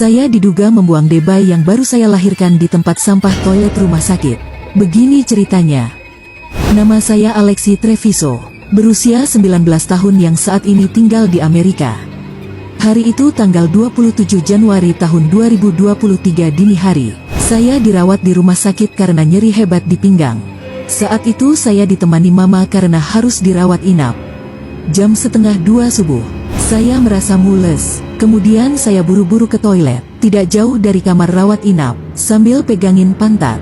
Saya diduga membuang Debay yang baru saya lahirkan di tempat sampah toilet rumah sakit. Begini ceritanya. Nama saya Alexi Treviso, berusia 19 tahun yang saat ini tinggal di Amerika. Hari itu tanggal 27 Januari tahun 2023 dini hari, saya dirawat di rumah sakit karena nyeri hebat di pinggang. Saat itu saya ditemani mama karena harus dirawat inap. Jam 1:30 subuh, saya merasa mules. Kemudian saya buru-buru ke toilet, tidak jauh dari kamar rawat inap, sambil pegangin pantat.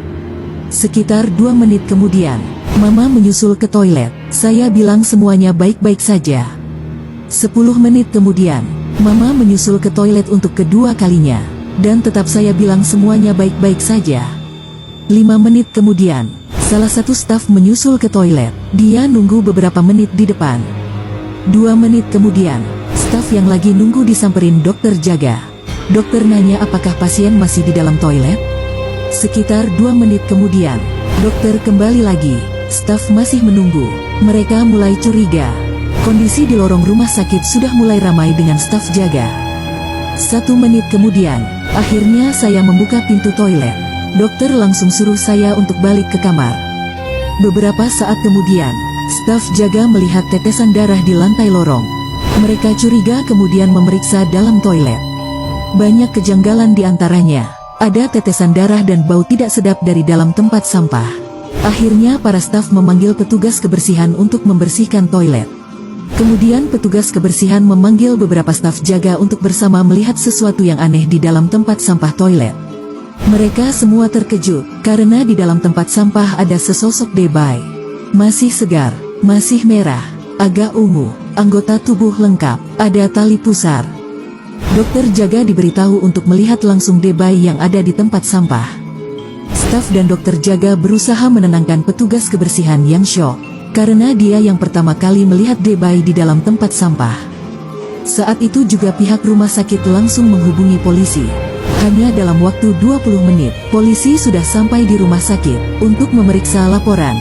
Sekitar 2 menit kemudian, mama menyusul ke toilet. Saya bilang semuanya baik-baik saja. 10 menit kemudian, mama menyusul ke toilet untuk kedua kalinya, dan tetap saya bilang semuanya baik-baik saja. 5 menit kemudian, salah satu staf menyusul ke toilet. Dia nunggu beberapa menit di depan. 2 menit kemudian, staf yang lagi nunggu disamperin dokter jaga. Dokter nanya apakah pasien masih di dalam toilet. Sekitar 2 menit kemudian, dokter kembali lagi. Staf masih menunggu. Mereka mulai curiga. Kondisi di lorong rumah sakit sudah mulai ramai dengan staf jaga. 1 menit kemudian, akhirnya saya membuka pintu toilet. Dokter langsung suruh saya untuk balik ke kamar. Beberapa saat kemudian, staf jaga melihat tetesan darah di lantai lorong. Mereka curiga kemudian memeriksa dalam toilet. Banyak kejanggalan di antaranya. Ada tetesan darah dan bau tidak sedap dari dalam tempat sampah. Akhirnya para staf memanggil petugas kebersihan untuk membersihkan toilet. Kemudian petugas kebersihan memanggil beberapa staf jaga untuk bersama melihat sesuatu yang aneh di dalam tempat sampah toilet. Mereka semua terkejut, karena di dalam tempat sampah ada sesosok Debay. Masih segar, masih merah, agak ungu, anggota tubuh lengkap, ada tali pusar. Dokter jaga diberitahu untuk melihat langsung Debay yang ada di tempat sampah. Staf dan dokter jaga berusaha menenangkan petugas kebersihan yang syok, karena dia yang pertama kali melihat Debay di dalam tempat sampah. Saat itu juga pihak rumah sakit langsung menghubungi polisi. Hanya dalam waktu 20 menit, polisi sudah sampai di rumah sakit untuk memeriksa laporan.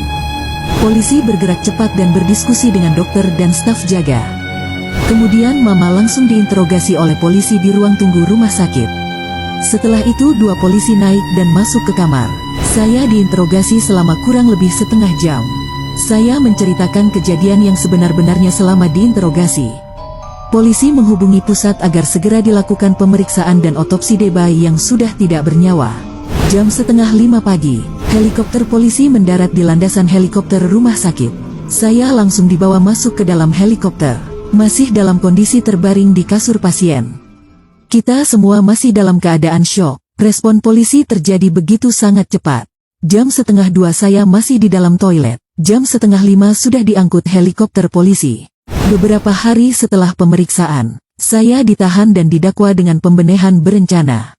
Polisi bergerak cepat dan berdiskusi dengan dokter dan staf jaga. Kemudian mama langsung diinterogasi oleh polisi di ruang tunggu rumah sakit. Setelah itu 2 polisi naik dan masuk ke kamar. Saya diinterogasi selama kurang lebih setengah jam. Saya menceritakan kejadian yang sebenar-benarnya selama diinterogasi. Polisi menghubungi pusat agar segera dilakukan pemeriksaan dan otopsi Debay yang sudah tidak bernyawa. Jam 4:30 pagi, helikopter polisi mendarat di landasan helikopter rumah sakit. Saya langsung dibawa masuk ke dalam helikopter. Masih dalam kondisi terbaring di kasur pasien. Kita semua masih dalam keadaan syok. Respon polisi terjadi begitu sangat cepat. Jam 1:30 saya masih di dalam toilet. Jam 4:30 sudah diangkut helikopter polisi. Beberapa hari setelah pemeriksaan, saya ditahan dan didakwa dengan pembunuhan berencana.